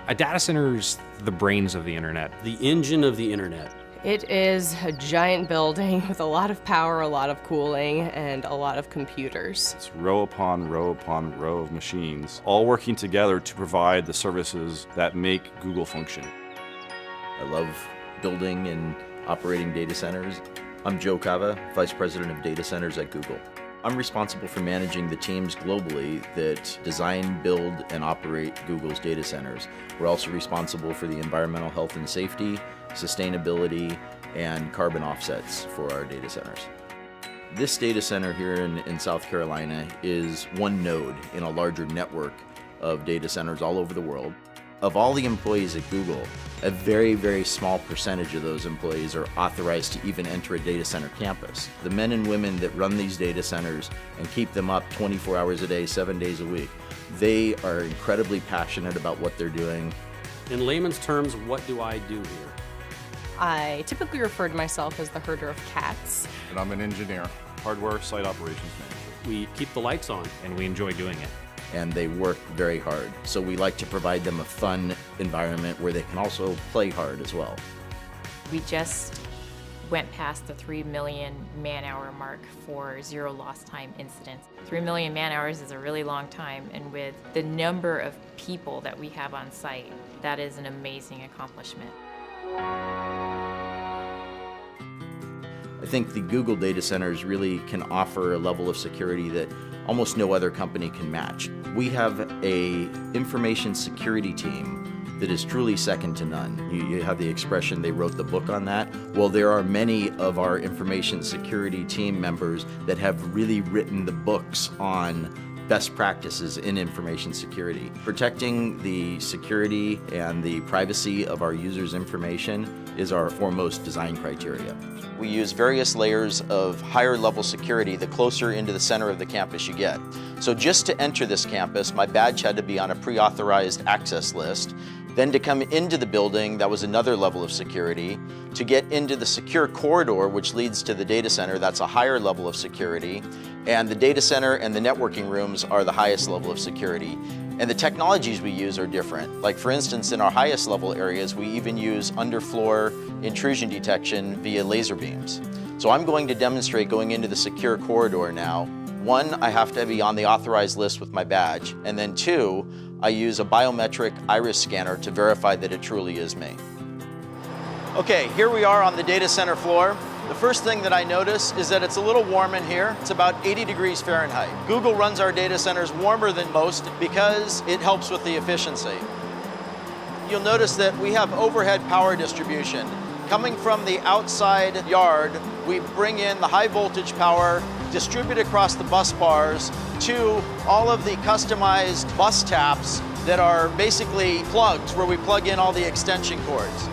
A data center's the brains of the internet. The engine of the internet. It is a giant building with a lot of power, a lot of cooling, and a lot of computers. It's row upon row upon row of machines, all working together to provide the services that make Google function. I love building and operating data centers. I'm Joe Cava, Vice President of Data Centers at Google. I'm responsible for managing the teams globally that design, build, and operate Google's data centers. We're also responsible for the environmental health and safety, sustainability, and carbon offsets for our data centers. This data center here in South Carolina is one node in a larger network of data centers all over the world. Of all the employees at Google, a very, very small percentage of those employees are authorized to even enter a data center campus. The men and women that run these data centers and keep them up 24 hours a day, 7 days a week, they are incredibly passionate about what they're doing. In layman's terms, what do I do here? I typically refer to myself as the herder of cats. And I'm an engineer, hardware site operations manager. We keep the lights on. And we enjoy doing it. And they work very hard. So we like to provide them a fun environment where they can also play hard as well. We just went past the 3 million man-hour mark for zero lost time incidents. 3 million man-hours is a really long time, and with the number of people that we have on site, that is an amazing accomplishment. I think the Google data centers really can offer a level of security that almost no other company can match. We have an information security team that is truly second to none. You have the expression, they wrote the book on that. Well, there are many of our information security team members that have really written the books on best practices in information security. Protecting the security and the privacy of our users' information is our foremost design criteria. We use various layers of higher level security the closer into the center of the campus you get. So just to enter this campus, my badge had to be on a pre-authorized access list. Then to come into the building, that was another level of security. To get into the secure corridor, which leads to the data center, that's a higher level of security. And the data center and the networking rooms are the highest level of security. And the technologies we use are different. Like for instance, in our highest level areas, we even use underfloor intrusion detection via laser beams. So I'm going to demonstrate going into the secure corridor now. One, I have to be on the authorized list with my badge. And then two, I use a biometric iris scanner to verify that it truly is me. Okay, here we are on the data center floor. The first thing that I notice is that it's a little warm in here. It's about 80 degrees Fahrenheit. Google runs our data centers warmer than most because it helps with the efficiency. You'll notice that we have overhead power distribution. Coming from the outside yard, we bring in the high voltage power, distribute across the bus bars to all of the customized bus taps that are basically plugs where we plug in all the extension cords.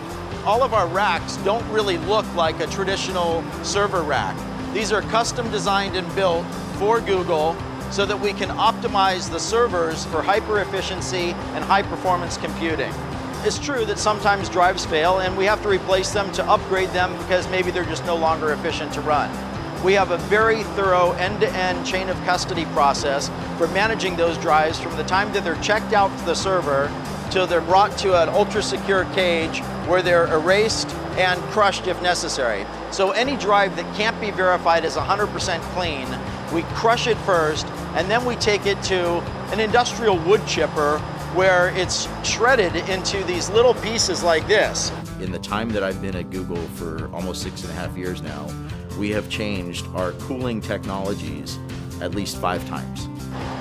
All of our racks don't really look like a traditional server rack. These are custom designed and built for Google so that we can optimize the servers for hyper efficiency and high performance computing. It's true that sometimes drives fail and we have to replace them to upgrade them because maybe they're just no longer efficient to run. We have a very thorough end-to-end chain of custody process for managing those drives from the time that they're checked out to the server till they're brought to an ultra-secure cage where they're erased and crushed if necessary. So any drive that can't be verified as 100% clean, we crush it first, and then we take it to an industrial wood chipper where it's shredded into these little pieces like this. In the time that I've been at Google for almost 6.5 years now, we have changed our cooling technologies at least 5 times.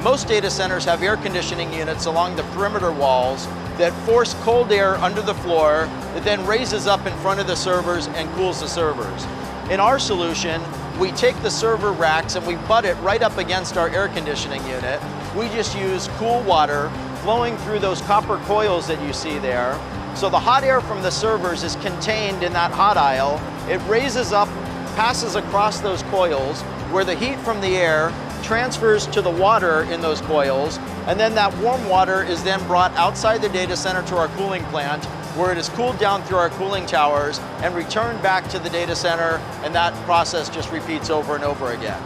Most data centers have air conditioning units along the perimeter walls that force cold air under the floor that then raises up in front of the servers and cools the servers. In our solution, we take the server racks and we butt it right up against our air conditioning unit. We just use cool water flowing through those copper coils that you see there. So the hot air from the servers is contained in that hot aisle. It raises up, passes across those coils, where the heat from the air transfers to the water in those coils, and then that warm water is then brought outside the data center to our cooling plant, where it is cooled down through our cooling towers and returned back to the data center, and that process just repeats over and over again.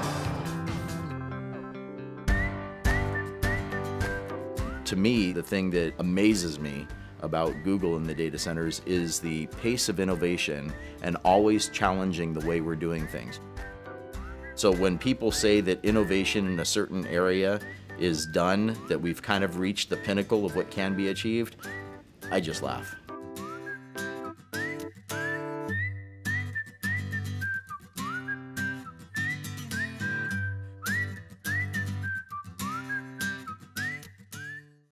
To me, the thing that amazes me about Google and the data centers is the pace of innovation and always challenging the way we're doing things. So when people say that innovation in a certain area is done, that we've kind of reached the pinnacle of what can be achieved, I just laugh.